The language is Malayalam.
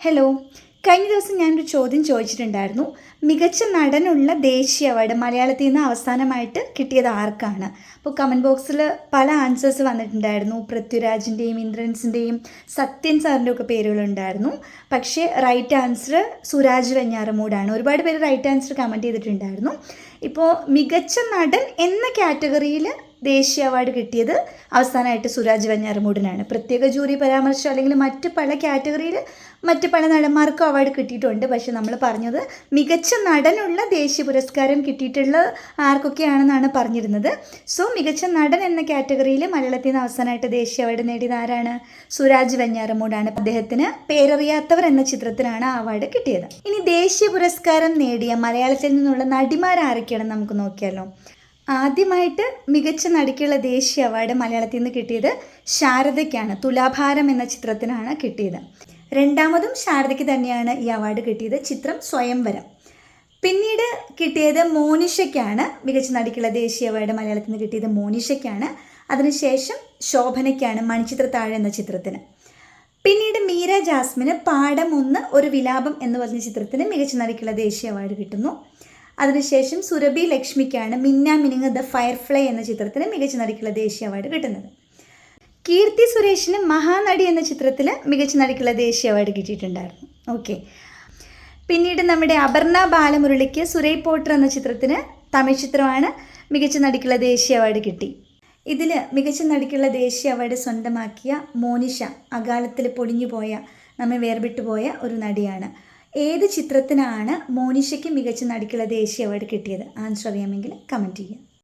ഹലോ, കഴിഞ്ഞ ദിവസം ഞാനൊരു ചോദ്യം ചോദിച്ചിട്ടുണ്ടായിരുന്നു. മികച്ച നടനുള്ള ദേശീയ അവാർഡ് മലയാളത്തിൽ നിന്ന് അവസാനമായിട്ട് കിട്ടിയത് ആർക്കാണ്? അപ്പോൾ കമൻറ്റ് ബോക്സിൽ പല ആൻസേഴ്സ് വന്നിട്ടുണ്ടായിരുന്നു. പൃഥ്വിരാജിൻ്റെയും ഇന്ദ്രൻസിൻ്റെയും സത്യൻ സാറിൻ്റെ ഒക്കെ പേരുകളുണ്ടായിരുന്നു. പക്ഷേ റൈറ്റ് ആൻസർ സുരാജ് വെഞ്ഞാറമൂടാണ്. ഒരുപാട് പേര് റൈറ്റ് ആൻസർ കമൻറ്റ് ചെയ്തിട്ടുണ്ടായിരുന്നു. ഇപ്പോൾ മികച്ച നടൻ എന്ന കാറ്റഗറിയിൽ ദേശീയ അവാർഡ് കിട്ടിയത് അവസാനമായിട്ട് സുരാജ് വെഞ്ഞാറമൂടിനാണ്. പ്രത്യേക ജൂറി പരാമർശം അല്ലെങ്കിൽ മറ്റ് പല കാറ്റഗറിയിൽ മറ്റ് പല നടന്മാർക്കും അവാർഡ് കിട്ടിയിട്ടുണ്ട്. പക്ഷെ നമ്മൾ പറഞ്ഞത് മികച്ച നടനുള്ള ദേശീയ പുരസ്കാരം കിട്ടിയിട്ടുള്ള ആർക്കൊക്കെയാണെന്നാണ് പറഞ്ഞിരുന്നത്. സോ മികച്ച നടൻ എന്ന കാറ്റഗറിയിൽ മലയാളത്തിൽ നിന്ന് അവസാനമായിട്ട് ദേശീയ അവാർഡ് നേടിയത് ആരാണ്? സുരാജ് വെഞ്ഞാറമൂടാണ്. അദ്ദേഹത്തിന് പേരറിയാത്തവർ എന്ന ചിത്രത്തിനാണ് അവാർഡ് കിട്ടിയത്. ഇനി ദേശീയ പുരസ്കാരം നേടിയ മലയാളത്തിൽ നിന്നുള്ള നടിമാരാരൊക്കെയാണെന്ന് നമുക്ക് നോക്കിയാലോ. ആദ്യമായിട്ട് മികച്ച നടിക്കുള്ള ദേശീയ അവാർഡ് മലയാളത്തിൽ നിന്ന് കിട്ടിയത് ശാരദയ്ക്കാണ്. തുലാഭാരം എന്ന ചിത്രത്തിനാണ് കിട്ടിയത്. രണ്ടാമതും ശാരദയ്ക്ക് തന്നെയാണ് ഈ അവാർഡ് കിട്ടിയത്. ചിത്രം സ്വയംവരം. പിന്നീട് കിട്ടിയത് മോനിഷയ്ക്കാണ്. മികച്ച നടിക്കുള്ള ദേശീയ അവാർഡ് മലയാളത്തിൽ നിന്ന് കിട്ടിയത് മോനിഷയ്ക്കാണ്. അതിനുശേഷം ശോഭനയ്ക്കാണ് മണിച്ചിത്രത്താഴ് എന്ന ചിത്രത്തിന്. പിന്നീട് മീര ജാസ്മിന് പാഠം 1 ഒരു വിലാപം എന്ന് പറഞ്ഞ ചിത്രത്തിന് മികച്ച നടിക്കുള്ള ദേശീയ അവാർഡ് കിട്ടുന്നു. അതിനുശേഷം സുരഭി ലക്ഷ്മിക്കാണ് മിന്ന മിനുങ്ങ് ദ ഫയർഫ്ലൈ എന്ന ചിത്രത്തിന് മികച്ച നടിക്കുള്ള ദേശീയ അവാർഡ് കിട്ടുന്നത്. കീർത്തി സുരേഷിന് മഹാനടി എന്ന ചിത്രത്തിൽ മികച്ച നടിക്കുള്ള ദേശീയ അവാർഡ് കിട്ടിയിട്ടുണ്ടായിരുന്നു. ഓക്കെ. പിന്നീട് നമ്മുടെ അപർണ ബാലമുരളിക്ക് സുരൈ പോട്ടർ എന്ന ചിത്രത്തിന്, തമിഴ് ചിത്രമാണ്, മികച്ച നടിക്കുള്ള ദേശീയ അവാർഡ് കിട്ടി. ഇതിൽ മികച്ച നടിക്കുള്ള ദേശീയ അവാർഡ് സ്വന്തമാക്കിയ മോനിഷ അകാലത്തിൽ പൊളിഞ്ഞുപോയ, നമ്മെ വേർവിട്ടുപോയ ഒരു നടിയാണ്. ഏത് ചിത്രത്തിനാണ് മോനിഷയ്ക്ക് മികച്ച നടിക്കുള്ള ദേശീയ അവാർഡ് കിട്ടിയത്? ആൻസർ അറിയാമെങ്കിൽ കമൻറ്റ് ചെയ്യുക.